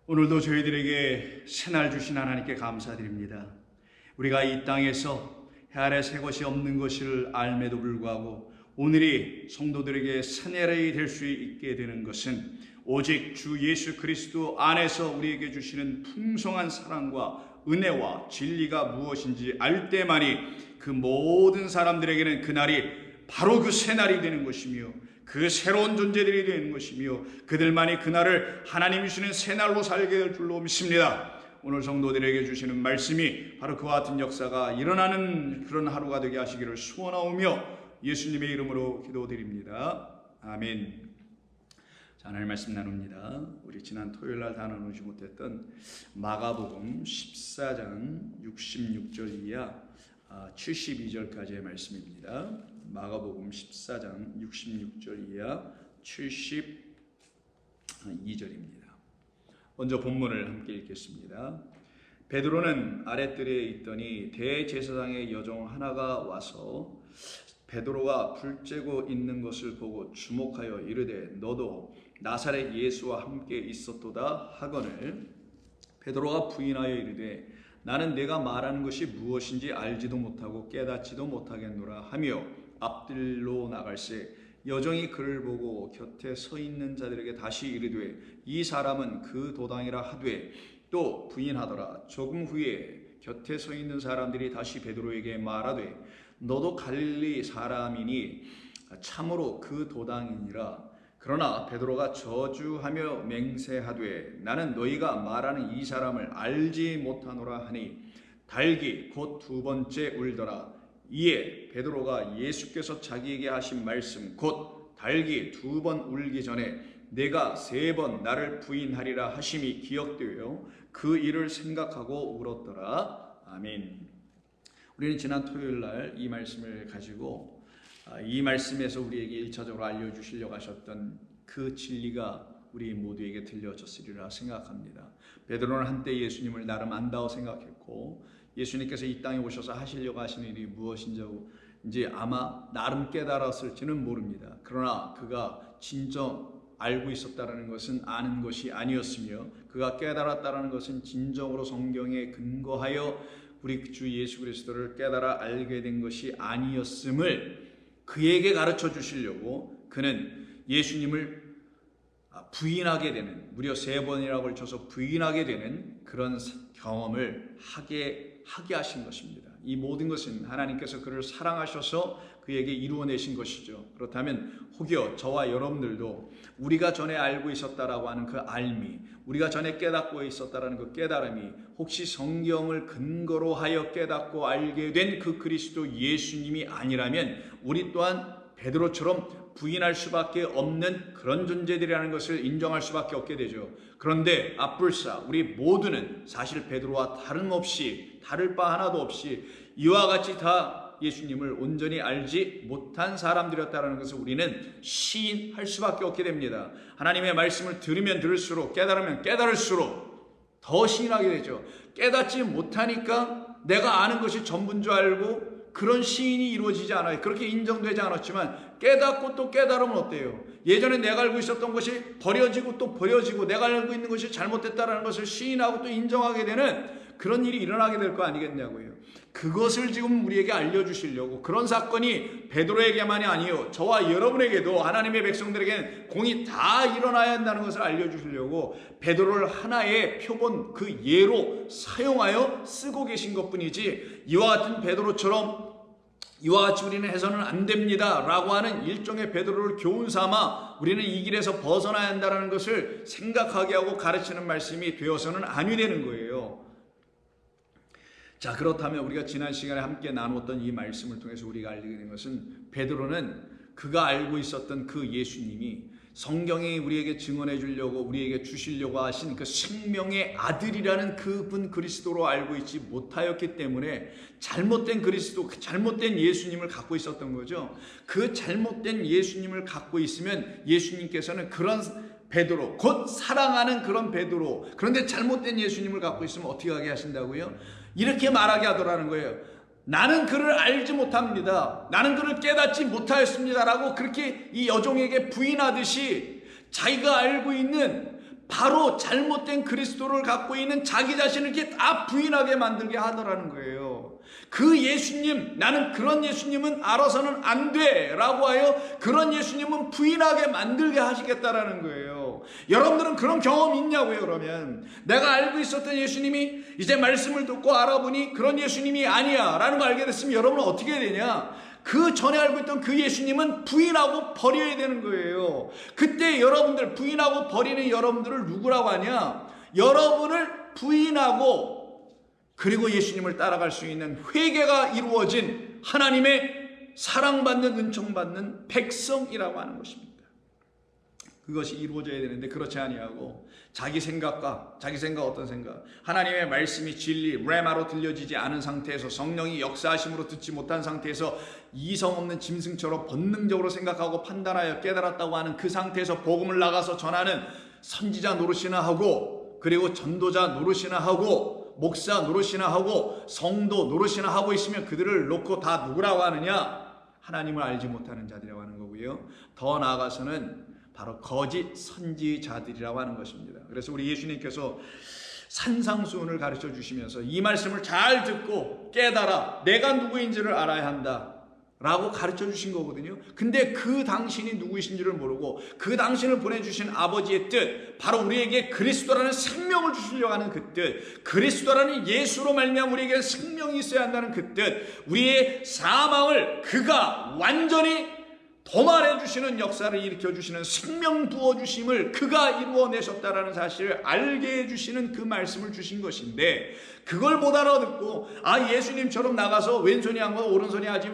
오늘도 저희들에게 새날 주신 하나님께 감사드립니다. 우리가 이 땅에서 해 아래 새 것이 없는 것을 알매도 불구하고 오늘이 성도들에게 새날이 될 수 있게 되는 것은 오직 주 예수 그리스도 안에서 우리에게 주시는 풍성한 사랑과 은혜와 진리가 무엇인지 알 때만이 그 모든 사람들에게는 그날이 바로 그 새날이 되는 것이며 그 새로운 존재들이 되는 것이며 그들만이 그날을 하나님이 주시는 새날로 살게 될 줄로 믿습니다. 오늘 성도들에게 주시는 말씀이 바로 그와 같은 역사가 일어나는 그런 하루가 되게 하시기를 소원하오며 예수님의 이름으로 기도드립니다. 아멘. 자, 하나님 말씀 나눕니다. 우리 지난 토요일날 다 나누지 못했던 마가복음 14장 66절 이하 72절까지의 말씀입니다. 마가복음 14장 66절 이하 72절입니다. 먼저 본문을 함께 읽겠습니다. 베드로는 아랫뜰에 있더니 대제사장의 여종 하나가 와서 베드로가 불 쬐고 있는 것을 보고 주목하여 이르되 너도 나사렛 예수와 함께 있었도다 하거늘 베드로가 부인하여 이르되 나는 내가 말하는 것이 무엇인지 알지도 못하고 깨닫지도 못하겠노라 하며 앞뜰로 나갈새 여종이 그를 보고 곁에 서 있는 자들에게 다시 이르되 이 사람은 그 도당이라 하되 또 부인하더라. 조금 후에 곁에 서 있는 사람들이 다시 베드로에게 말하되 너도 갈릴리 사람이니 참으로 그 도당이니라. 그러나 베드로가 저주하며 맹세하되 나는 너희가 말하는 이 사람을 알지 못하노라 하니 닭이 곧 두 번째 울더라. 이에 베드로가 예수께서 자기에게 하신 말씀 곧 닭이 두 번 울기 전에 내가 세 번 나를 부인하리라 하심이 기억되어 그 일을 생각하고 울었더라. 아멘. 우리는 지난 토요일 날 이 말씀을 가지고 이 말씀에서 우리에게 1차적으로 알려주시려고 하셨던 그 진리가 우리 모두에게 들려졌으리라 생각합니다. 베드로는 한때 예수님을 나름 안다고 생각했고 예수님께서 이 땅에 오셔서 하시려고 하시는 일이 무엇인지 아마 나름 깨달았을지는 모릅니다. 그러나 그가 진정 알고 있었다는 것은 아는 것이 아니었으며 그가 깨달았다는 것은 진정으로 성경에 근거하여 우리 주 예수 그리스도를 깨달아 알게 된 것이 아니었음을 그에게 가르쳐 주시려고 그는 예수님을 부인하게 되는 무려 3번이라고 걸쳐서 부인하게 되는 그런 경험을 하게 하신 것입니다. 이 모든 것은 하나님께서 그를 사랑하셔서 그에게 이루어내신 것이죠. 그렇다면 혹여 저와 여러분들도 우리가 전에 알고 있었다라고 하는 그 알미, 우리가 전에 깨닫고 있었다라는 그 깨달음이 혹시 성경을 근거로 하여 깨닫고 알게 된 그 그리스도 예수님이 아니라면 우리 또한 베드로처럼 부인할 수밖에 없는 그런 존재들이라는 것을 인정할 수밖에 없게 되죠. 그런데 앞불사 우리 모두는 사실 베드로와 다름없이 다를 바 하나도 없이 이와 같이 다 예수님을 온전히 알지 못한 사람들이었다는 것을 우리는 시인할 수밖에 없게 됩니다. 하나님의 말씀을 들으면 들을수록 깨달으면 깨달을수록 더 시인하게 되죠. 깨닫지 못하니까 내가 아는 것이 전부인 줄 알고 그런 시인이 이루어지지 않아요. 그렇게 인정되지 않았지만 깨닫고 또 깨달으면 어때요? 예전에 내가 알고 있었던 것이 버려지고 또 버려지고 내가 알고 있는 것이 잘못됐다는 것을 시인하고 또 인정하게 되는 그런 일이 일어나게 될 거 아니겠냐고요. 그것을 지금 우리에게 알려주시려고 그런 사건이 베드로에게만이 아니요 저와 여러분에게도 하나님의 백성들에게는 공이 다 일어나야 한다는 것을 알려주시려고 베드로를 하나의 표본 그 예로 사용하여 쓰고 계신 것뿐이지 이와 같은 베드로처럼 이와 같이 우리는 해서는 안 됩니다 라고 하는 일종의 베드로를 교훈 삼아 우리는 이 길에서 벗어나야 한다는 것을 생각하게 하고 가르치는 말씀이 되어서는 아니 되는 거예요. 자, 그렇다면 우리가 지난 시간에 함께 나누었던 이 말씀을 통해서 우리가 알게 된 것은 베드로는 그가 알고 있었던 그 예수님이 성경이 우리에게 증언해 주려고 우리에게 주시려고 하신 그 생명의 아들이라는 그분 그리스도로 알고 있지 못하였기 때문에 잘못된 그리스도, 잘못된 예수님을 갖고 있었던 거죠. 그 잘못된 예수님을 갖고 있으면 예수님께서는 그런 베드로, 곧 사랑하는 그런 베드로, 그런데 잘못된 예수님을 갖고 있으면 어떻게 하게 하신다고요? 이렇게 말하게 하더라는 거예요. 나는 그를 알지 못합니다. 나는 그를 깨닫지 못하였습니다 라고 그렇게 이 여종에게 부인하듯이 자기가 알고 있는 바로 잘못된 그리스도를 갖고 있는 자기 자신을 이렇게 다 부인하게 만들게 하더라는 거예요. 그 예수님, 나는 그런 예수님은 알아서는 안 돼 라고 하여 그런 예수님은 부인하게 만들게 하시겠다라는 거예요. 여러분들은 그런 경험 있냐고요? 그러면 내가 알고 있었던 예수님이 이제 말씀을 듣고 알아보니 그런 예수님이 아니야 라는 걸 알게 됐으면 여러분은 어떻게 해야 되냐? 그 전에 알고 있던 그 예수님은 부인하고 버려야 되는 거예요. 그때 여러분들, 부인하고 버리는 여러분들을 누구라고 하냐? 여러분을 부인하고 그리고 예수님을 따라갈 수 있는 회개가 이루어진 하나님의 사랑받는, 은총받는 백성이라고 하는 것입니다. 그것이 이루어져야 되는데 그렇지 아니하고 자기 생각 어떤 생각, 하나님의 말씀이 진리 레마로 들려지지 않은 상태에서, 성령이 역사하심으로 듣지 못한 상태에서 이성 없는 짐승처럼 본능적으로 생각하고 판단하여 깨달았다고 하는 그 상태에서 복음을 나가서 전하는 선지자 노릇이나 하고, 그리고 전도자 노릇이나 하고, 목사 노릇이나 하고, 성도 노릇이나 하고 있으면 그들을 놓고 다 누구라고 하느냐? 하나님을 알지 못하는 자들이라고 하는 거고요. 더 나아가서는 바로 거짓 선지자들이라고 하는 것입니다. 그래서 우리 예수님께서 산상수훈을 가르쳐 주시면서 이 말씀을 잘 듣고 깨달아 내가 누구인지를 알아야 한다 라고 가르쳐 주신 거거든요. 근데 그 당신이 누구이신지를 모르고 그 당신을 보내주신 아버지의 뜻, 바로 우리에게 그리스도라는 생명을 주시려고 하는 그 뜻, 그리스도라는 예수로 말미암아 우리에게 생명이 있어야 한다는 그 뜻, 우리의 사망을 그가 완전히 도말해 주시는 역사를 일으켜 주시는 생명 부어 주심을 그가 이루어내셨다라는 사실을 알게 해주시는 그 말씀을 주신 것인데, 그걸 못 알아듣고 예수님처럼 나가서 왼손이 한 거 오른손이 하지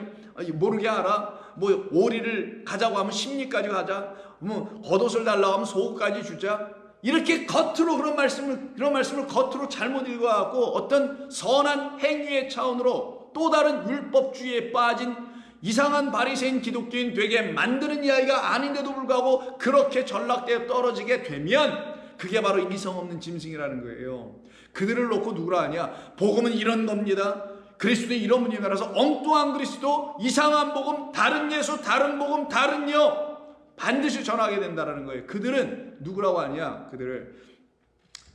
모르게 하라, 뭐 오리를 가자고 하면 십리까지 가자, 뭐 겉옷을 달라고 하면 속옷까지 주자, 이렇게 겉으로 그런 말씀을 겉으로 잘못 읽어갖고 어떤 선한 행위의 차원으로 또 다른 율법주의에 빠진 이상한 바리새인 기독교인 되게 만드는 이야기가 아닌데도 불구하고 그렇게 전락되어 떨어지게 되면 그게 바로 이성 없는 짐승이라는 거예요. 그들을 놓고 누구라 하냐? 복음은 이런 겁니다. 그리스도는 이런 분이라서 엉뚱한 그리스도, 이상한 복음, 다른 예수, 다른 복음, 다른 반드시 전하게 된다는 거예요. 그들은 누구라고 하냐? 그들을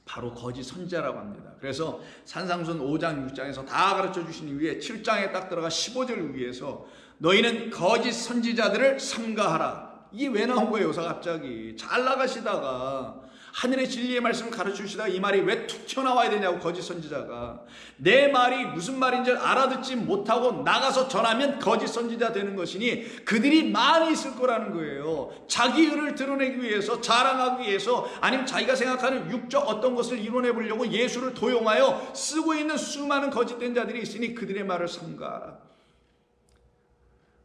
바로 거짓 선지자라고 합니다. 그래서 산상수훈 5장 6장에서 다 가르쳐 주신 이후에 7장에 딱 들어가 15절을 위해서 너희는 거짓 선지자들을 삼가하라. 이게 왜 나온 거예요? 여기서 갑자기 잘 나가시다가 하늘의 진리의 말씀을 가르치시다가 이 말이 왜 툭 튀어나와야 되냐고. 거짓 선지자가 내 말이 무슨 말인지 알아듣지 못하고 나가서 전하면 거짓 선지자 되는 것이니 그들이 많이 있을 거라는 거예요. 자기 의를 드러내기 위해서, 자랑하기 위해서, 아니면 자기가 생각하는 육적 어떤 것을 이뤄내 보려고 예수를 도용하여 쓰고 있는 수많은 거짓된 자들이 있으니 그들의 말을 삼가하라.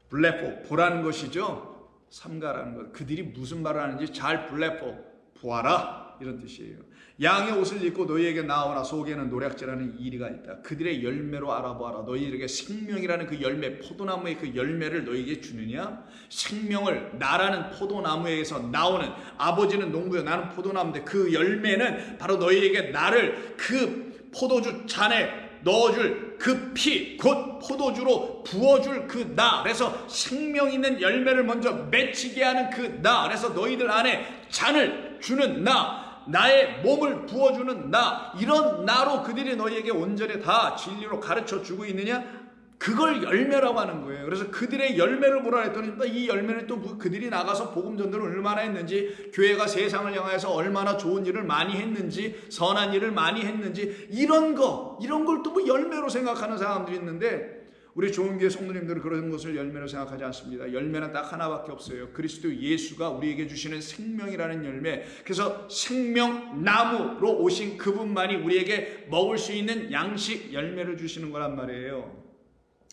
블레포, 보라는 것이죠. 삼가라는 것. 그들이 무슨 말을 하는지 잘 블레포, 보아라, 이런 뜻이에요. 양의 옷을 입고 너희에게 나오나 속에는 노략질하는 이리가 있다. 그들의 열매로 알아보아라. 너희에게 생명이라는 그 열매, 포도나무의 그 열매를 너희에게 주느냐? 생명을, 나라는 포도나무에서 나오는, 아버지는 농부요 나는 포도나무인데 그 열매는 바로 너희에게 나를, 그 포도주 잔에 넣어줄 그 피, 곧 포도주로 부어줄 그 나. 그래서 생명 있는 열매를 먼저 맺히게 하는 그 나. 그래서 너희들 안에 잔을 주는 나, 나의 몸을 부어주는 나, 이런 나로 그들이 너희에게 온전히 다 진리로 가르쳐 주고 있느냐? 그걸 열매라고 하는 거예요. 그래서 그들의 열매를 보라 했더니 이 열매는 또 그들이 나가서 복음 전도를 얼마나 했는지, 교회가 세상을 향해서 얼마나 좋은 일을 많이 했는지, 선한 일을 많이 했는지, 이런 걸 또 뭐 열매로 생각하는 사람들이 있는데, 우리 좋은 교회 성도님들은 그런 것을 열매로 생각하지 않습니다. 열매는 딱 하나밖에 없어요. 그리스도 예수가 우리에게 주시는 생명이라는 열매. 그래서 생명나무로 오신 그분만이 우리에게 먹을 수 있는 양식 열매를 주시는 거란 말이에요.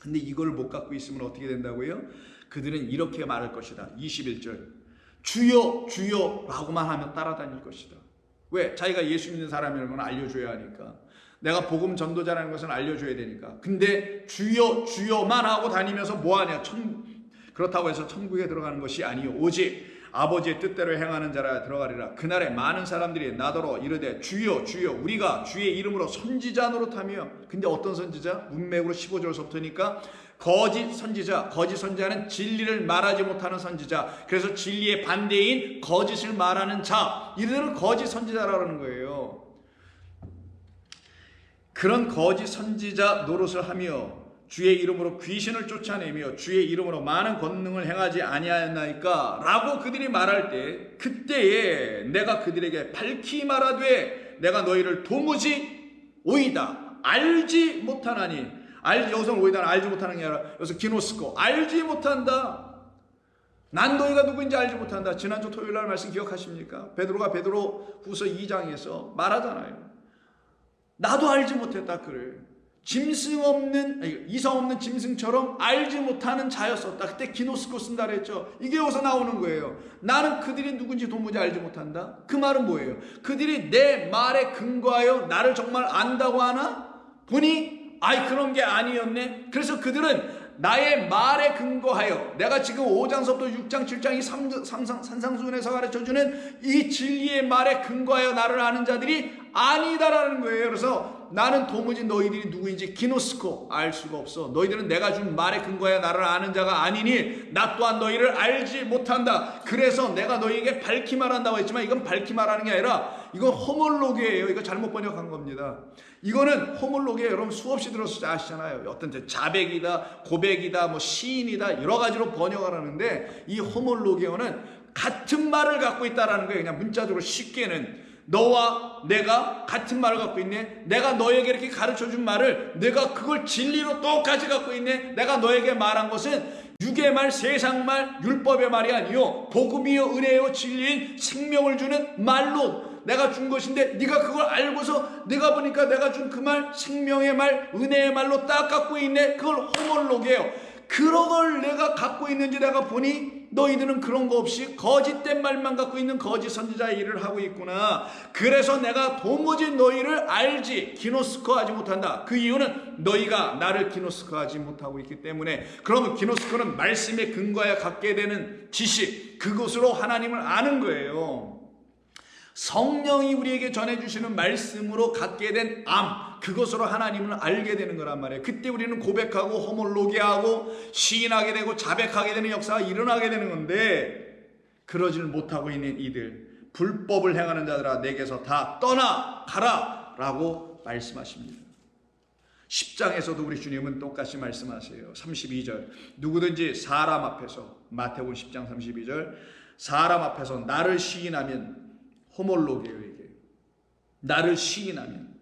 근데 이걸 못 갖고 있으면 어떻게 된다고요? 그들은 이렇게 말할 것이다. 21절. 주여 주여 라고만 하면 따라다닐 것이다. 왜? 자기가 예수 믿는 사람이라는 건 알려줘야 하니까. 내가 복음 전도자라는 것은 알려줘야 되니까. 근데 주여 주여만 하고 다니면서 뭐하냐? 그렇다고 해서 천국에 들어가는 것이 아니요 오직 아버지의 뜻대로 행하는 자라 들어가리라. 그날에 많은 사람들이 나더러 이르되 주여 주여 우리가 주의 이름으로 선지자 노릇하며. 근데 어떤 선지자? 문맥으로 15절서부터니까 거짓 선지자는 진리를 말하지 못하는 선지자. 그래서 진리의 반대인 거짓을 말하는 자, 이들은 거짓 선지자라는 거예요. 그런 거짓 선지자 노릇을 하며 주의 이름으로 귀신을 쫓아내며 주의 이름으로 많은 권능을 행하지 아니하였나이까 라고 그들이 말할 때, 그때에 내가 그들에게 밝히 말하되 내가 너희를 도무지 오이다 알지 못하나니. 여기서는 오이다는 알지 못하는 게 아니라 여기서 기노스코, 알지 못한다. 난 너희가 누구인지 알지 못한다. 지난주 토요일날 말씀 기억하십니까? 베드로가 베드로 후서 2장에서 말하잖아요. 나도 알지 못했다 그래. 이성 없는 짐승처럼 알지 못하는 자였었다. 그때 기노스코 쓴다 그랬죠. 이게 여기서 나오는 거예요. 나는 그들이 누군지 도무지 알지 못한다. 그 말은 뭐예요? 그들이 내 말에 근거하여 나를 정말 안다고 하나? 보니 그런 게 아니었네. 그래서 그들은 나의 말에 근거하여, 내가 지금 5장서부터 6장 7장 이 산상수훈에서 가르쳐주는 이 진리의 말에 근거하여 나를 아는 자들이 아니다라는 거예요. 그래서 나는 도무지 너희들이 누구인지 기노스코 알 수가 없어. 너희들은 내가 준 말에 근거하여 나를 아는 자가 아니니 나 또한 너희를 알지 못한다. 그래서 내가 너희에게 밝히 말한다고 했지만 이건 밝히 말하는 게 아니라 이건 호몰로기예요. 이거 잘못 번역한 겁니다. 이거는 호몰로기예요. 여러분 수없이 들어서 아시잖아요. 어떤 자백이다, 고백이다, 시인이다, 여러 가지로 번역을 하는데 이 호몰로기어는 같은 말을 갖고 있다라는 거예요. 그냥 문자적으로 쉽게는 너와 내가 같은 말을 갖고 있네. 내가 너에게 이렇게 가르쳐준 말을 내가 그걸 진리로 똑같이 갖고 있네. 내가 너에게 말한 것은 육의 말, 세상 말, 율법의 말이 아니요 복음이요 은혜요 진리인 생명을 주는 말로 내가 준 것인데 네가 그걸 알고서 내가 보니까 내가 준 그 말, 생명의 말, 은혜의 말로 딱 갖고 있네. 그걸 호몰로기예요. 그런 걸 내가 갖고 있는지 내가 보니 너희들은 그런 거 없이 거짓된 말만 갖고 있는 거짓 선지자의 일을 하고 있구나. 그래서 내가 도무지 너희를 알지 기노스코하지 못한다. 그 이유는 너희가 나를 기노스코하지 못하고 있기 때문에. 그러면 기노스코는 말씀에 근거하여 갖게 되는 지식, 그것으로 하나님을 아는 거예요. 성령이 우리에게 전해주시는 말씀으로 갖게 된 그것으로 하나님을 알게 되는 거란 말이에요. 그때 우리는 고백하고 호몰로기하고 시인하게 되고 자백하게 되는 역사가 일어나게 되는 건데, 그러지를 못하고 있는 이들, 불법을 행하는 자들아 내게서 다 떠나가라 라고 말씀하십니다. 10장에서도 우리 주님은 똑같이 말씀하세요. 32절 누구든지 사람 앞에서, 마태복음 10장 32절 사람 앞에서 나를 시인하면, 호몰로기예요 이게, 나를 시인하면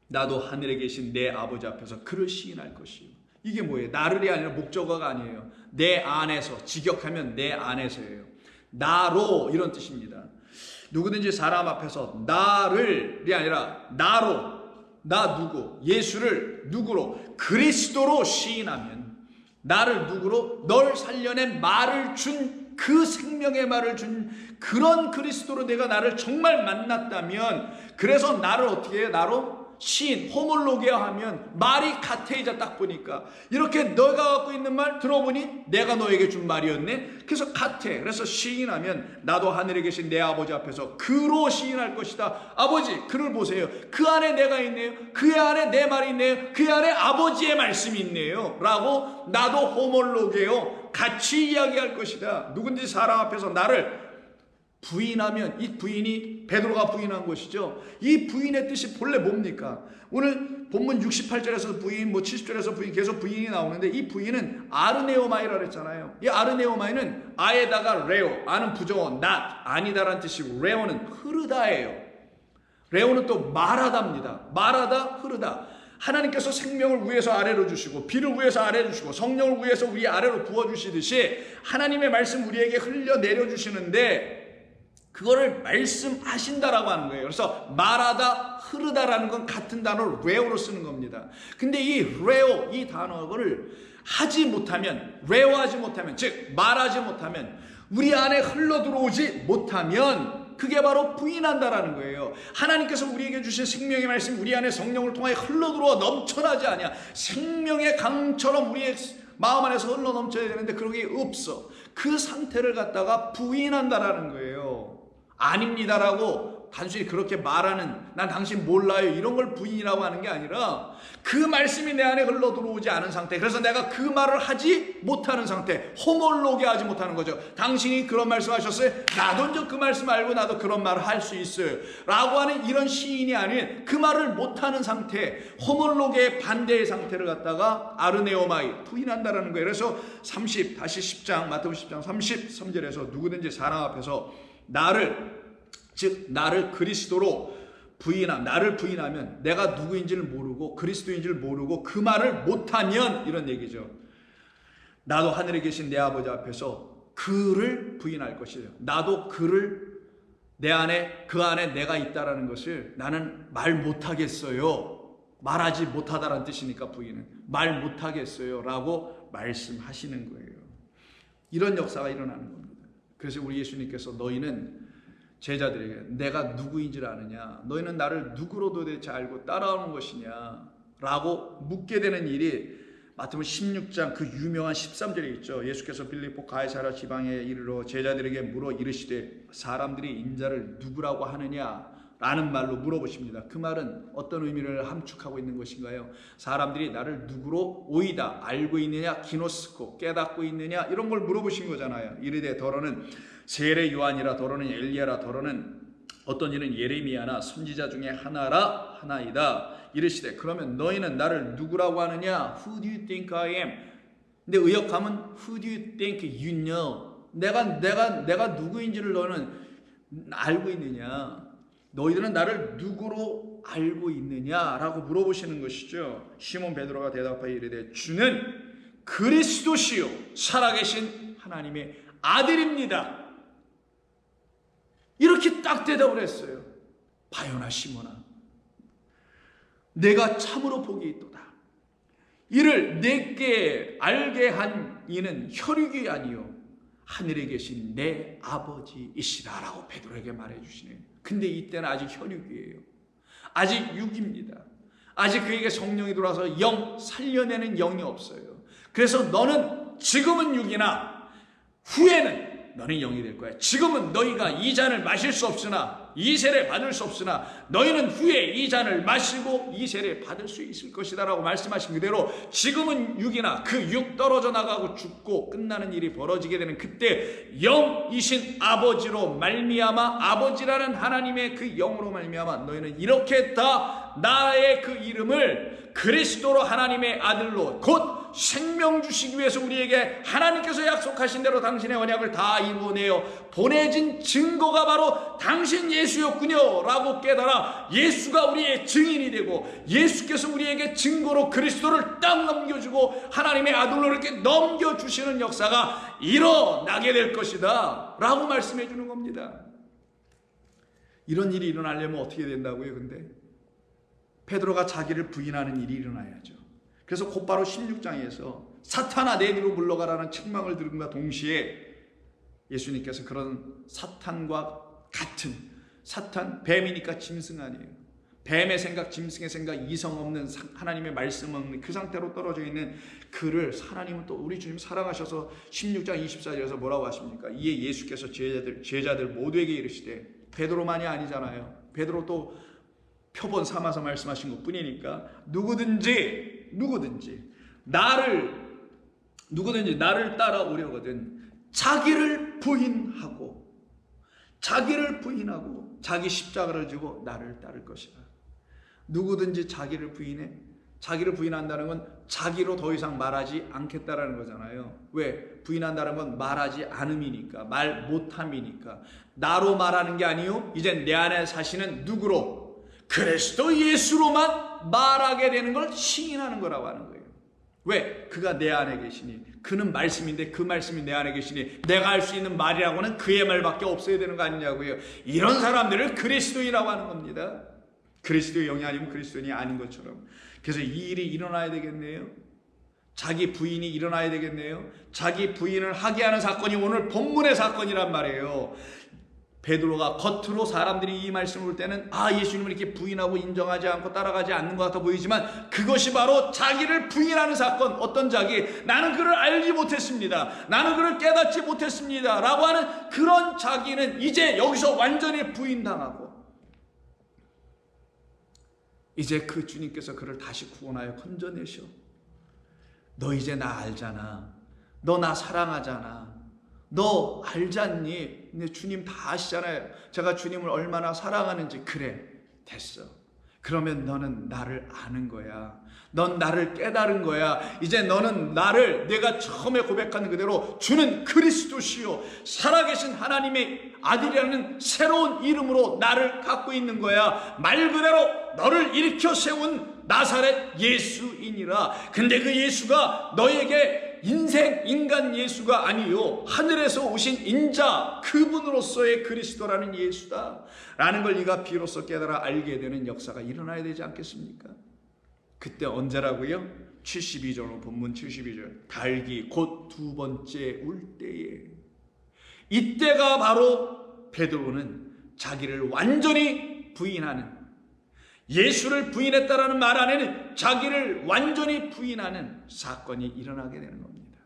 나도 하늘에 계신 내 아버지 앞에서 그를 시인할 것이요. 이게 뭐예요? 나를이 아니라 목적어가 아니에요. 내 안에서, 직역하면 내 안에서예요. 나로 이런 뜻입니다. 누구든지 사람 앞에서 나를이 아니라 나로, 나 누구, 예수를 누구로, 그리스도로 시인하면, 나를 누구로, 널 살려낸 말을 준, 그 생명의 말을 준 그런 그리스도로 내가 나를 정말 만났다면, 그래서 나를 어떻게 해요? 나로 시인, 호몰로기어 하면 말이 같아이자 딱 보니까 이렇게 너가 갖고 있는 말 들어보니 내가 너에게 준 말이었네. 그래서 같아. 그래서 시인하면 나도 하늘에 계신 내 아버지 앞에서 그로 시인할 것이다. 아버지 그를 보세요. 그 안에 내가 있네요. 그 안에 내 말이 있네요. 그 안에 아버지의 말씀이 있네요 라고 나도 호몰로기어 같이 이야기할 것이다. 누군지 사람 앞에서 나를 부인하면, 이 부인이 베드로가 부인한 것이죠. 이 부인의 뜻이 본래 뭡니까? 오늘 본문 68절에서 부인, 70절에서 부인, 계속 부인이 나오는데 이 부인은 아르네오마이라 그랬잖아요. 이 아르네오마이는 아에다가 레오, 아는 부정어 not, 아니다라는 뜻이고, 레오는 흐르다예요. 레오는 또 말하다입니다. 말하다, 흐르다. 하나님께서 생명을 위에서 아래로 주시고 비를 위에서 아래로 주시고 성령을 위에서 위 아래로 부어주시듯이 하나님의 말씀 우리에게 흘려 내려주시는데, 그거를 말씀하신다라고 하는 거예요. 그래서 말하다, 흐르다라는 건 같은 단어를 레오로 쓰는 겁니다. 근데 이 레오, 이 단어를 하지 못하면, 레오하지 못하면, 즉 말하지 못하면, 우리 안에 흘러 들어오지 못하면 그게 바로 부인한다라는 거예요. 하나님께서 우리에게 주신 생명의 말씀 우리 안에 성령을 통하여 흘러 들어와 넘쳐나지 않냐. 생명의 강처럼 우리의 마음 안에서 흘러 넘쳐야 되는데 그런 게 없어. 그 상태를 갖다가 부인한다라는 거예요. 아닙니다라고 단순히 그렇게 말하는 난 당신 몰라요 이런 걸 부인이라고 하는 게 아니라 그 말씀이 내 안에 흘러 들어오지 않은 상태, 그래서 내가 그 말을 하지 못하는 상태, 호몰로게 하지 못하는 거죠. 당신이 그런 말씀하셨어요? 나도 이제 그 말씀 알고 나도 그런 말을 할 수 있어요 라고 하는 이런 시인이 아닌 그 말을 못하는 상태, 호몰로게의 반대의 상태를 갖다가 아르네오마이, 부인한다라는 거예요. 그래서 10장 마태복음 10장 33절에서 누구든지 사람 앞에서 나를 그리스도로 나를 부인하면 내가 누구인지를 모르고 그리스도인지를 모르고 그 말을 못하면, 이런 얘기죠. 나도 하늘에 계신 내 아버지 앞에서 그를 부인할 것이에요. 나도 그를 내 안에, 그 안에 내가 있다라는 것을 나는 말 못하겠어요. 말하지 못하다라는 뜻이니까 부인은 말 못하겠어요 라고 말씀하시는 거예요. 이런 역사가 일어나는 겁니다. 그래서 우리 예수님께서 너희는 제자들에게 내가 누구인지를 아느냐, 너희는 나를 누구로 도대체 알고 따라오는 것이냐 라고 묻게 되는 일이 마태복음 16장 그 유명한 13절에 있죠. 예수께서 빌립보 가이사랴 지방에 이르러 제자들에게 물어 이르시되 사람들이 인자를 누구라고 하느냐 라는 말로 물어보십니다. 그 말은 어떤 의미를 함축하고 있는 것인가요? 사람들이 나를 누구로 오이다 알고 있느냐, 기노스코 깨닫고 있느냐, 이런 걸 물어보신 거잖아요. 이르되 더러는 세례 요한이라, 더러는 엘리야라, 더러는 어떤 이는 예레미야나 선지자 중에 하나이다. 이르시되 그러면 너희는 나를 누구라고 하느냐? Who do you think I am? 근데 의역하면 Who do you think you know? 내가 누구인지를 너는 알고 있느냐? 너희들은 나를 누구로 알고 있느냐라고 물어보시는 것이죠. 시몬 베드로가 대답하여 이르되 주는 그리스도시요 살아계신 하나님의 아들입니다. 이렇게 딱 대답을 했어요. 바요나 시몬아, 내가 참으로 복이 있도다. 이를 내게 알게 한 이는 혈육이 아니요 하늘에 계신 내 아버지이시라라고 베드로에게 말해주시네요. 근데 이때는 아직 혈육이에요. 아직 육입니다. 아직 그에게 성령이 들어와서 영 살려내는 영이 없어요. 그래서 너는 지금은 육이나 후에는 너는 영이 될 거야. 지금은 너희가 이 잔을 마실 수 없으나, 이 세례 받을 수 없으나 너희는 후에 이 잔을 마시고 이 세례 받을 수 있을 것이다 라고 말씀하신 그대로 지금은 육이나 그 육 떨어져 나가고 죽고 끝나는 일이 벌어지게 되는 그때 영이신 아버지로 말미암아, 아버지라는 하나님의 그 영으로 말미암아 너희는 이렇게 다 나의 그 이름을 그리스도로 하나님의 아들로 곧 생명 주시기 위해서 우리에게 하나님께서 약속하신 대로 당신의 언약을 다 이루어내어 보내진 증거가 바로 당신 예수였군요 라고 깨달아 예수가 우리의 증인이 되고 예수께서 우리에게 증거로 그리스도를 딱 넘겨주고 하나님의 아들로 이렇게 넘겨주시는 역사가 일어나게 될 것이다 라고 말씀해 주는 겁니다. 이런 일이 일어나려면 어떻게 된다고요? 근데 베드로가 자기를 부인하는 일이 일어나야죠. 그래서 곧바로 16장에서 사탄아 내 뒤로 물러가라는 책망을 들음과 동시에 예수님께서 그런 사탄과 같은, 사탄 뱀이니까 짐승 아니에요. 뱀의 생각, 짐승의 생각, 이성 없는 하나님의 말씀 없는 그 상태로 떨어져 있는 그를 하나님은 또 우리 주님 사랑하셔서 16장 24절에서 뭐라고 하십니까? 이에 예수께서 제자들 모두에게 이르시되, 베드로만이 아니잖아요. 베드로 또 표본 삼아서 말씀하신 것 뿐이니까 누구든지 나를 따라오려거든 자기를 부인하고 자기 십자가를 지고 나를 따를 것이다. 누구든지 자기를 부인한다는 건 자기로 더 이상 말하지 않겠다라는 거잖아요. 왜? 부인한다는 건 말하지 않음이니까, 말 못함이니까. 나로 말하는 게 아니요, 이젠 내 안에 사시는 누구로? 그리스도 예수로만 말하게 되는 걸 시인하는 거라고 하는 거예요. 왜? 그가 내 안에 계시니, 그는 말씀인데 그 말씀이 내 안에 계시니 내가 할 수 있는 말이라고는 그의 말밖에 없어야 되는 거 아니냐고요. 이런 사람들을 그리스도인이라고 하는 겁니다. 그리스도의 영이 아니면 그리스도인이 아닌 것처럼. 그래서 이 일이 일어나야 되겠네요. 자기 부인이 일어나야 되겠네요. 자기 부인을 하게 하는 사건이 오늘 본문의 사건이란 말이에요. 베드로가 겉으로 사람들이 이 말씀을 볼 때는 예수님을 이렇게 부인하고 인정하지 않고 따라가지 않는 것 같아 보이지만 그것이 바로 자기를 부인하는 사건. 어떤 자기, 나는 그를 알지 못했습니다, 나는 그를 깨닫지 못했습니다 라고 하는 그런 자기는 이제 여기서 완전히 부인당하고 이제 그 주님께서 그를 다시 구원하여 건져내셔. 너 이제 나 알잖아. 너 나 사랑하잖아. 너 알잖니? 근데 주님 다 아시잖아요. 제가 주님을 얼마나 사랑하는지. 그래, 됐어. 그러면 너는 나를 아는 거야. 넌 나를 깨달은 거야. 이제 너는 나를, 내가 처음에 고백한 그대로 주는 그리스도시요 살아계신 하나님의 아들이라는 새로운 이름으로 나를 갖고 있는 거야. 말 그대로 너를 일으켜 세운 나사렛 예수이니라. 근데 그 예수가 너에게 인간 예수가 아니요 하늘에서 오신 인자, 그분으로서의 그리스도라는 예수다 라는 걸 네가 비로소 깨달아 알게 되는 역사가 일어나야 되지 않겠습니까? 그때 언제라고요? 72절, 본문 72절. 달기 곧 두 번째 울 때에. 이때가 바로 베드로는 자기를 완전히 부인하는, 예수를 부인했다라는 말 안에는 자기를 완전히 부인하는 사건이 일어나게 되는 겁니다.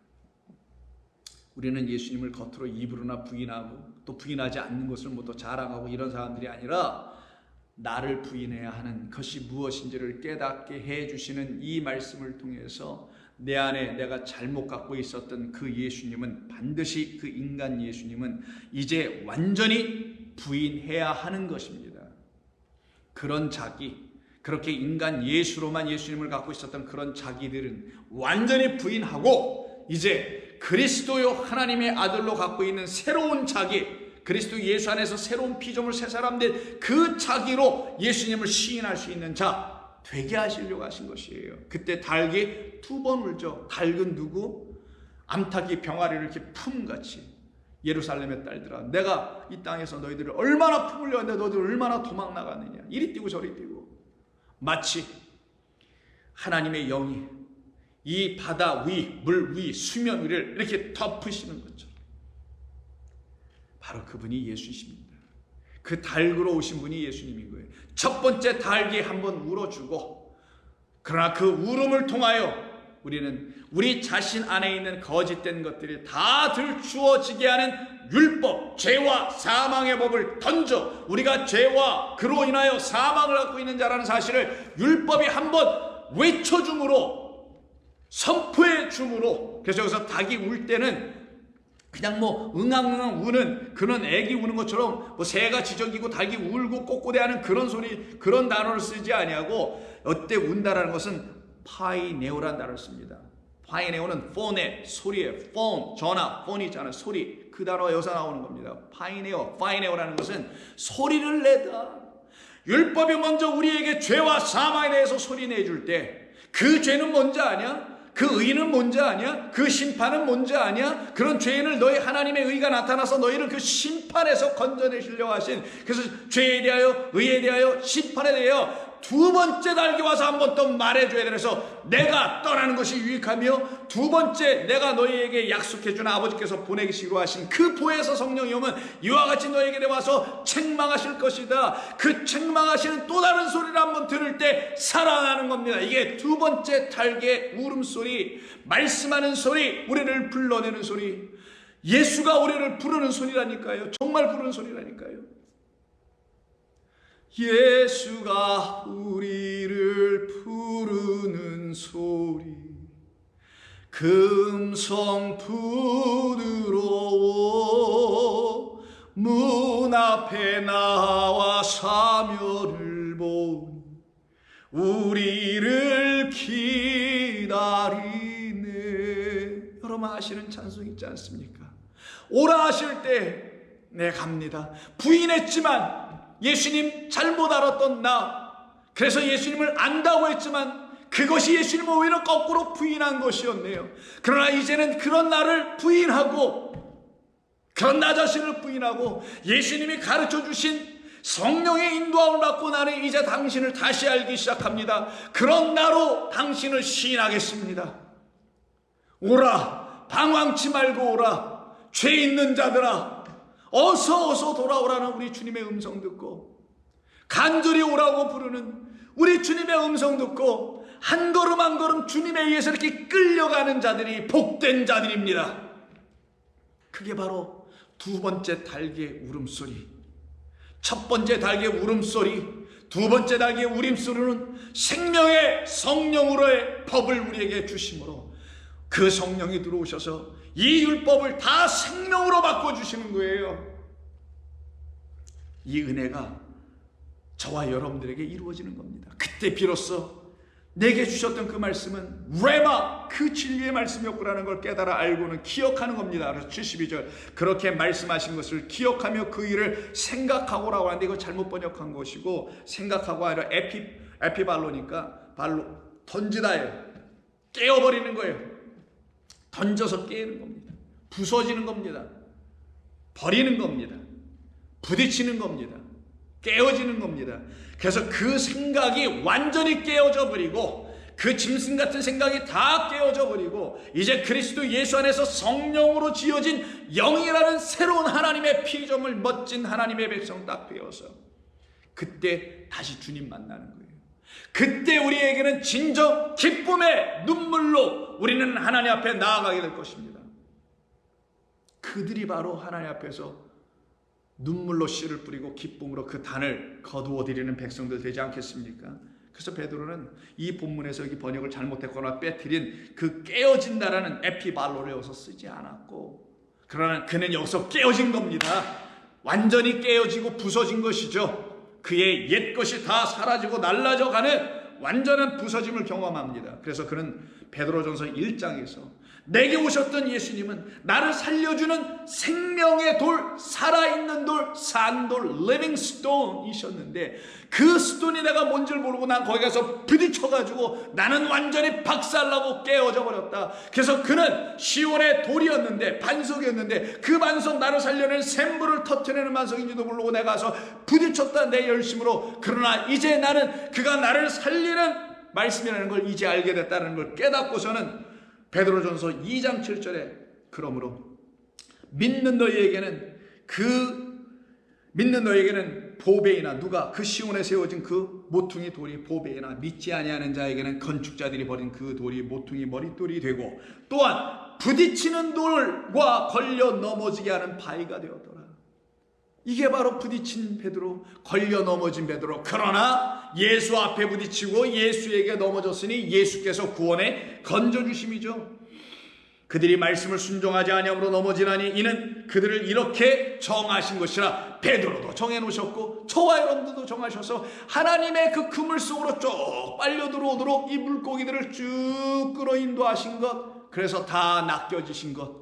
우리는 예수님을 겉으로 입으로나 부인하고 또 부인하지 않는 것을 또 자랑하고 이런 사람들이 아니라 나를 부인해야 하는 것이 무엇인지를 깨닫게 해주시는 이 말씀을 통해서 내 안에 내가 잘못 갖고 있었던 그 예수님은, 반드시 그 인간 예수님은 이제 완전히 부인해야 하는 것입니다. 그런 자기, 그렇게 인간 예수로만 예수님을 갖고 있었던 그런 자기들은 완전히 부인하고 이제 그리스도요 하나님의 아들로 갖고 있는 새로운 자기, 그리스도 예수 안에서 새로운 피조물 새 사람 된 그 자기로 예수님을 시인할 수 있는 자 되게 하시려고 하신 것이에요. 그때 닭이 두 번 울죠. 닭은 누구? 암탉이 병아리를 이렇게 품같이, 예루살렘의 딸들아, 내가 이 땅에서 너희들을 얼마나 품으려 했는데 너희들 얼마나 도망 나갔느냐. 이리 뛰고 저리 뛰고. 마치 하나님의 영이 이 바다 위, 물 위, 수면 위를 이렇게 덮으시는 것처럼 바로 그분이 예수이십니다. 그 닭으로 오신 분이 예수님인 거예요. 첫 번째 닭이 한번 울어주고, 그러나 그 울음을 통하여 우리는 우리 자신 안에 있는 거짓된 것들이 다 들추어지게 하는 율법, 죄와 사망의 법을 던져, 우리가 죄와 그로 인하여 사망을 갖고 있는 자라는 사실을 율법이 한번 외쳐줌으로, 선포해 줌으로. 그래서 여기서 닭이 울 때는 그냥 응앙응앙 우는, 그런 애기 우는 것처럼 새가 지저귀고 닭이 울고 꼬꼬대하는 그런 소리, 그런 단어를 쓰지 아니하고, 어때 운다라는 것은 파이네오라는 단어를 씁니다. 파이네오는 폰의 소리에, 폰, 전화, 폰이 있잖아요. 소리. 그 단어가 여기서 나오는 겁니다. 파이네오라는 것은 소리를 내다. 율법이 먼저 우리에게 죄와 사망에 대해서 소리 내줄 때, 그 죄는 뭔지 아냐? 그 의는 뭔지 아냐? 그 심판은 뭔지 아냐? 그런 죄인을 너희 하나님의 의가 나타나서 너희를 그 심판에서 건져내시려고 하신, 그래서 죄에 대하여, 의에 대하여, 심판에 대하여 두 번째 달기 와서 한 번 더 말해줘야 돼. 그래서 내가 떠나는 것이 유익하며, 두 번째 내가 너희에게 약속해준 아버지께서 보내시기로 하신 그 보혜사 성령이 오면 이와 같이 너희에게 와서 책망하실 것이다. 그 책망하시는 또 다른 소리를 한번 들을 때 살아나는 겁니다. 이게 두 번째 달기의 울음소리, 말씀하는 소리, 우리를 불러내는 소리, 예수가 우리를 부르는 소리라니까요. 정말 부르는 소리라니까요. 예수가 우리를 부르는 소리, 금성 부드러워 문 앞에 나와 사면을 보니 우리를 기다리네. 여러분 아시는 찬송 있지 않습니까? 오라 하실 때 네 갑니다. 부인했지만, 예수님 잘못 알았던 나, 그래서 예수님을 안다고 했지만 그것이 예수님을 오히려 거꾸로 부인한 것이었네요. 그러나 이제는 그런 나를 부인하고, 그런 나 자신을 부인하고 예수님이 가르쳐 주신 성령의 인도함을 받고 나는 이제 당신을 다시 알기 시작합니다. 그런 나로 당신을 시인하겠습니다. 오라, 방황치 말고 오라. 죄 있는 자들아, 어서 돌아오라는 우리 주님의 음성 듣고, 간절히 오라고 부르는 우리 주님의 음성 듣고 한 걸음 한 걸음 주님에 의해서 이렇게 끌려가는 자들이 복된 자들입니다. 그게 바로 두 번째 달기의 울음소리, 첫 번째 달기의 울음소리, 두 번째 달기의 울림소리는 생명의 성령으로의 법을 우리에게 주심으로 그 성령이 들어오셔서 이 율법을 다 생명으로 바꿔주시는 거예요. 이 은혜가 저와 여러분들에게 이루어지는 겁니다. 그때 비로소 내게 주셨던 그 말씀은 레마, 그 진리의 말씀이었구라는 걸 깨달아 알고는 기억하는 겁니다. 그래서 72절 그렇게 말씀하신 것을 기억하며 그 일을 생각하고라고 하는데 이거 잘못 번역한 것이고, 생각하고 아니라 에피발로니까 발로 던지다예요. 깨어버리는 거예요. 던져서 깨는 겁니다. 부서지는 겁니다. 버리는 겁니다. 부딪히는 겁니다. 깨어지는 겁니다. 그래서 그 생각이 완전히 깨어져 버리고, 그 짐승 같은 생각이 다 깨어져 버리고, 이제 그리스도 예수 안에서 성령으로 지어진 영이라는 새로운 하나님의 피조물, 멋진 하나님의 백성 딱 되어서 그때 다시 주님 만나는 거예요. 그때 우리에게는 진정 기쁨의 눈물로 우리는 하나님 앞에 나아가게 될 것입니다. 그들이 바로 하나님 앞에서 눈물로 씨를 뿌리고 기쁨으로 그 단을 거두어 드리는 백성들 되지 않겠습니까? 그래서 베드로는 이 본문에서 여기 번역을 잘못했거나 빼뜨린 그 깨어진다라는 에피발로를 여기서 쓰지 않았고, 그러나 그는 여기서 깨어진 겁니다. 완전히 깨어지고 부서진 것이죠. 그의 옛 것이 다 사라지고 날라져 가는 완전한 부서짐을 경험합니다. 그래서 그는 베드로전서 1장에서 내게 오셨던 예수님은 나를 살려주는 생명의 돌, 살아있는 돌, 산돌, living stone이셨는데, 그 스톤이 내가 뭔지를 모르고 난 거기 가서 부딪혀가지고 나는 완전히 박살나고 깨어져 버렸다. 그래서 그는 시온의 돌이었는데, 반석이었는데, 그 반석 나를 살려내는 샘물을 터트리는 반석인지도 모르고 내가 가서 부딪혔다, 내 열심으로. 그러나 이제 나는 그가 나를 살리는 말씀이라는 걸 이제 알게 됐다는 걸 깨닫고서는 베드로전서 2장 7절에 그러므로 믿는 너희에게는 보배이나, 누가 그 시온에 세워진 그 모퉁이 돌이 보배이나, 믿지 아니하는 자에게는 건축자들이 버린 그 돌이 모퉁이 머릿돌이 되고, 또한 부딪히는 돌과 걸려 넘어지게 하는 바위가 되었더라. 이게 바로 부딪힌 베드로, 걸려 넘어진 베드로. 그러나 예수 앞에 부딪히고 예수에게 넘어졌으니 예수께서 구원에 건져주심이죠. 그들이 말씀을 순종하지 아니함으로 넘어지나니 이는 그들을 이렇게 정하신 것이라. 베드로도 정해놓으셨고 저와 여러분들도 정하셔서 하나님의 그 그물 속으로 쭉 빨려 들어오도록 이 물고기들을 쭉 끌어인도하신 것, 그래서 다 낚여지신 것,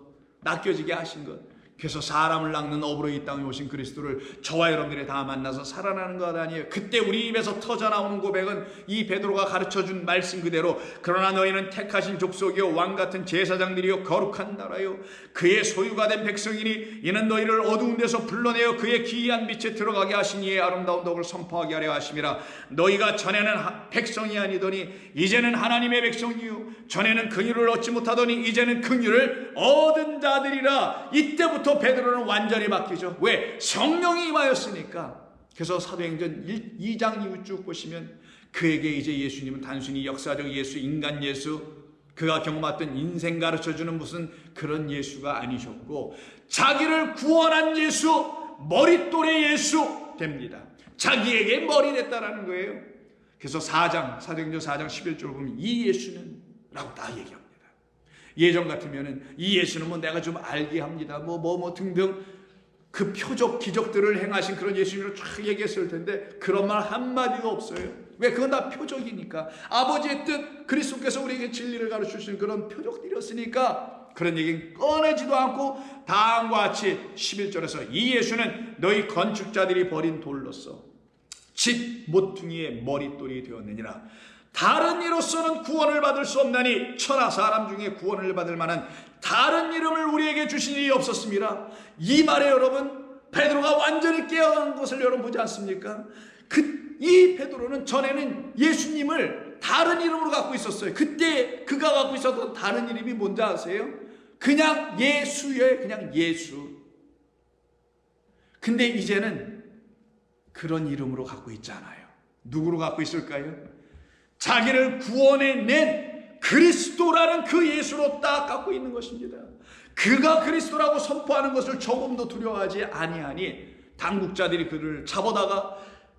낚여지게 하신 것. 그래서 사람을 낚는 업으로 이 땅에 오신 그리스도를 저와 여러분들이 다 만나서 살아나는 것 아니에요. 그때 우리 입에서 터져나오는 고백은 이 베드로가 가르쳐준 말씀 그대로, 그러나 너희는 택하신 족속이요 왕같은 제사장들이요 거룩한 나라요 그의 소유가 된 백성이니 이는 너희를 어두운 데서 불러내어 그의 기이한 빛에 들어가게 하신 이의 아름다운 덕을 선포하게 하려 하심이라. 너희가 전에는 백성이 아니더니 이제는 하나님의 백성이요, 전에는 긍휼을 얻지 못하더니 이제는 긍휼을 얻은 자들이라. 이때부터 베드로는 완전히 바뀌죠. 왜? 성령이 임하였으니까. 그래서 사도행전 2장 이후 쭉 보시면 그에게 이제 예수님은 단순히 역사적 예수, 인간 예수, 그가 경험했던 인생 가르쳐주는 무슨 그런 예수가 아니셨고, 자기를 구원한 예수, 머릿돌의 예수 됩니다. 자기에게 머리 됐다라는 거예요. 그래서 사도행전 4장 11절 보면 이 예수는 라고 다 얘기합니다. 예전 같으면은 이 예수는 뭐 내가 좀 알게 합니다. 뭐 등등 그 표적 기적들을 행하신 그런 예수님을 쫙 얘기했을 텐데 그런 말 한마디도 없어요. 왜? 그건 다 표적이니까. 아버지의 뜻, 그리스도께서 우리에게 진리를 가르치신 그런 표적들이었으니까 그런 얘기는 꺼내지도 않고 다음과 같이 11절에서 이 예수는 너희 건축자들이 버린 돌로서 집 모퉁이의 머릿돌이 되었느니라. 다른 이로서는 구원을 받을 수 없나니 천하 사람 중에 구원을 받을 만한 다른 이름을 우리에게 주신 일이 없었습니다. 이 말에 여러분, 베드로가 완전히 깨어난 것을 여러분 보지 않습니까? 이 베드로는 전에는 예수님을 다른 이름으로 갖고 있었어요. 그때 그가 갖고 있었던 다른 이름이 뭔지 아세요? 그냥 예수예요. 그냥 예수. 근데 이제는 그런 이름으로 갖고 있지 않아요. 누구로 갖고 있을까요? 자기를 구원해낸 그리스도라는 그 예수로 딱 갖고 있는 것입니다. 그가 그리스도라고 선포하는 것을 조금도 두려워하지 아니하니 당국자들이 그를 잡아다가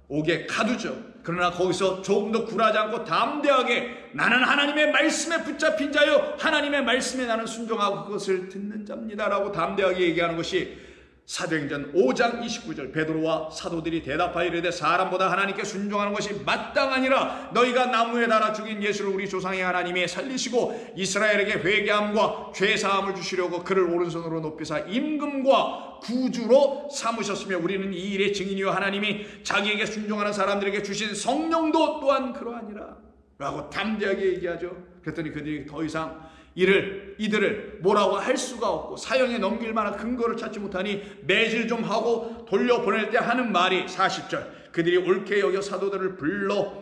옥에 가두죠. 그러나 거기서 조금 더 굴하지 않고 담대하게 나는 하나님의 말씀에 붙잡힌 자요 하나님의 말씀에 나는 순종하고 그것을 듣는 자입니다 라고 담대하게 얘기하는 것이 사도행전 5장 29절 베드로와 사도들이 대답하여 이르되 사람보다 하나님께 순종하는 것이 마땅하니라. 너희가 나무에 달아 죽인 예수를 우리 조상의 하나님이 살리시고 이스라엘에게 회개함과 죄사함을 주시려고 그를 오른손으로 높이사 임금과 구주로 삼으셨으며 우리는 이 일의 증인이요 하나님이 자기에게 순종하는 사람들에게 주신 성령도 또한 그러하니라 라고 담대하게 얘기하죠. 그랬더니 그들이 더 이상 이들을 뭐라고 할 수가 없고 사형에 넘길 만한 근거를 찾지 못하니 매질 좀 하고 돌려보낼 때 하는 말이 40절 그들이 옳게 여겨 사도들을 불러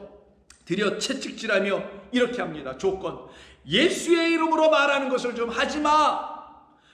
들여 채찍질하며 이렇게 합니다. 조건 예수의 이름으로 말하는 것을 좀 하지마.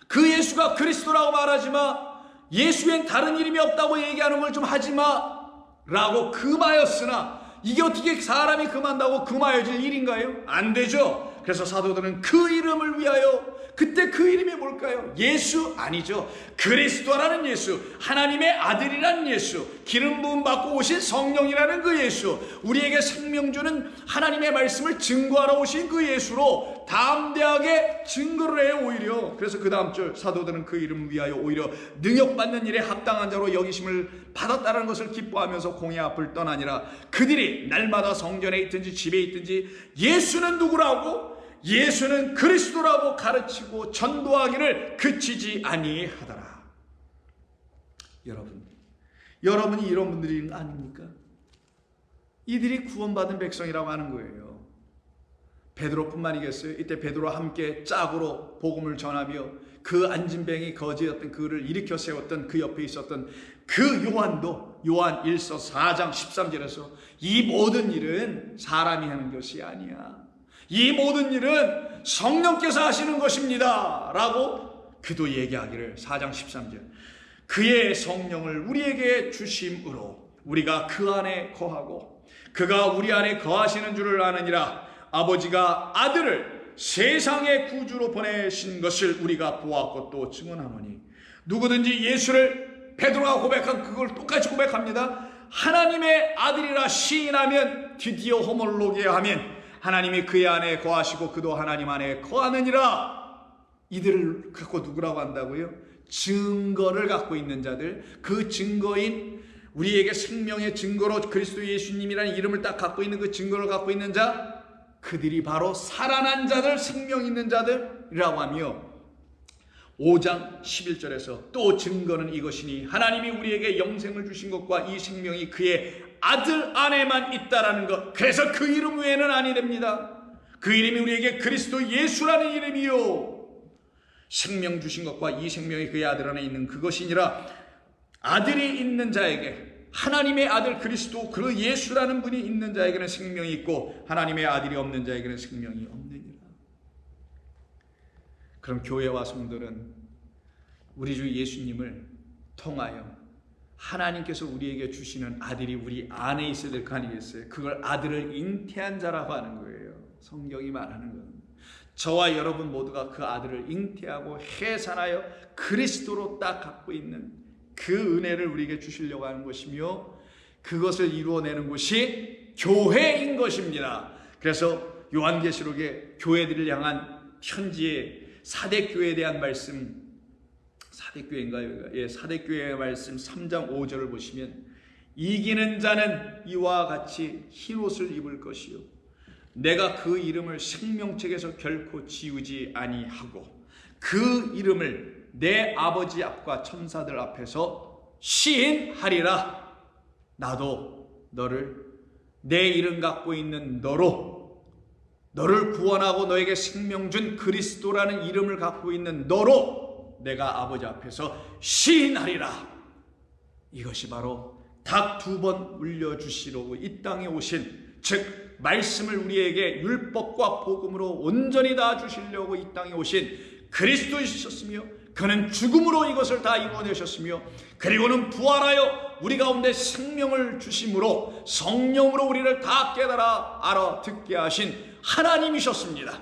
그 예수가 그리스도라고 말하지마. 예수엔 다른 이름이 없다고 얘기하는 걸 좀 하지마 라고 금하였으나 이게 어떻게 사람이 금한다고 금하여질 일인가요? 안 되죠. 그래서 사도들은 그 이름을 위하여 그때 그 이름이 뭘까요? 예수 아니죠. 그리스도라는 예수, 하나님의 아들이라는 예수, 기름 부음 받고 오신 성령이라는 그 예수, 우리에게 생명 주는 하나님의 말씀을 증거하러 오신 그 예수로 담대하게 증거를 해요. 오히려 그래서 그 다음 절 사도들은 그 이름을 위하여 오히려 능력받는 일에 합당한 자로 여기심을 받았다는 것을 기뻐하면서 공의 앞을 떠나니라. 그들이 날마다 성전에 있든지 집에 있든지 예수는 누구라고 예수는 그리스도라고 가르치고 전도하기를 그치지 아니하더라. 여러분이 이런 분들이 아닙니까? 이들이 구원받은 백성이라고 하는 거예요. 베드로뿐만이겠어요? 이때 베드로와 함께 짝으로 복음을 전하며 그 안진뱅이 거지였던 그를 일으켜 세웠던 그 옆에 있었던 그 요한도 요한 1서 4장 13절에서 이 모든 일은 사람이 하는 것이 아니야. 이 모든 일은 성령께서 하시는 것입니다 라고 그도 얘기하기를 4장 13절 그의 성령을 우리에게 주심으로 우리가 그 안에 거하고 그가 우리 안에 거하시는 줄을 아느니라. 아버지가 아들을 세상의 구주로 보내신 것을 우리가 보았고 또 증언하노니 누구든지 예수를 베드로가 고백한 그걸 똑같이 고백합니다. 하나님의 아들이라 시인하면 드디어 호몰로게 하면 하나님이 그의 안에 거하시고 그도 하나님 안에 거하느니라. 이들을 갖고 누구라고 한다고요? 증거를 갖고 있는 자들, 그 증거인 우리에게 생명의 증거로 그리스도 예수님이라는 이름을 딱 갖고 있는 그 증거를 갖고 있는 자, 그들이 바로 살아난 자들, 생명 있는 자들이라고 하며 5장 11절에서 또 증거는 이것이니 하나님이 우리에게 영생을 주신 것과 이 생명이 그의 아들 안에만 있다라는 것. 그래서 그 이름 외에는 아니 됩니다. 그 이름이 우리에게 그리스도 예수라는 이름이요 생명 주신 것과 이 생명이 그의 아들 안에 있는 그것이니라. 아들이 있는 자에게 하나님의 아들 그리스도 그 예수라는 분이 있는 자에게는 생명이 있고 하나님의 아들이 없는 자에게는 생명이 없느니라. 그럼 교회와 성도는 우리 주 예수님을 통하여 하나님께서 우리에게 주시는 아들이 우리 안에 있어야 될 거 아니겠어요? 그걸 아들을 잉태한 자라고 하는 거예요. 성경이 말하는 건 저와 여러분 모두가 그 아들을 잉태하고 해산하여 그리스도로 딱 갖고 있는 그 은혜를 우리에게 주시려고 하는 것이며 그것을 이루어내는 것이 교회인 것입니다. 그래서 요한계시록의 교회들을 향한 편지의 사대교회에 대한 말씀, 사대교회인가요? 예, 사대교회의 말씀 3장 5절을 보시면 이기는 자는 이와 같이 흰옷을 입을 것이요 내가 그 이름을 생명책에서 결코 지우지 아니하고 그 이름을 내 아버지 앞과 천사들 앞에서 시인하리라. 나도 너를 내 이름 갖고 있는 너를 구원하고 너에게 생명 준 그리스도라는 이름을 갖고 있는 너로 내가 아버지 앞에서 시인하리라. 이것이 바로 닭 2번 물려주시려고 이 땅에 오신, 즉 말씀을 우리에게 율법과 복음으로 온전히 다 주시려고 이 땅에 오신 그리스도이셨으며 그는 죽음으로 이것을 다 이루어내셨으며 그리고는 부활하여 우리 가운데 생명을 주심으로 성령으로 우리를 다 깨달아 알아듣게 하신 하나님이셨습니다.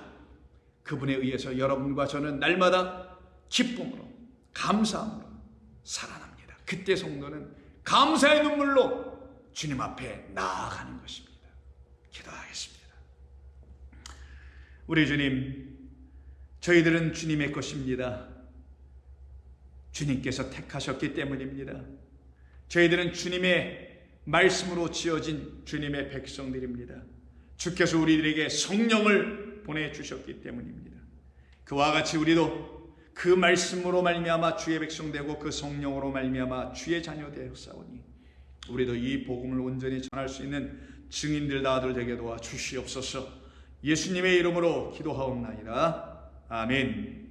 그분에 의해서 여러분과 저는 날마다 기쁨으로 감사함으로 살아납니다. 그때 성도는 감사의 눈물로 주님 앞에 나아가는 것입니다. 기도하겠습니다. 우리 주님, 저희들은 주님의 것입니다. 주님께서 택하셨기 때문입니다. 저희들은 주님의 말씀으로 지어진 주님의 백성들입니다. 주께서 우리들에게 성령을 보내주셨기 때문입니다. 그와 같이 우리도 그 말씀으로 말미암아 주의 백성 되고 그 성령으로 말미암아 주의 자녀 되었사오니 우리도 이 복음을 온전히 전할 수 있는 증인들 다들 되게 도와 주시옵소서. 예수님의 이름으로 기도하옵나이다. 아멘.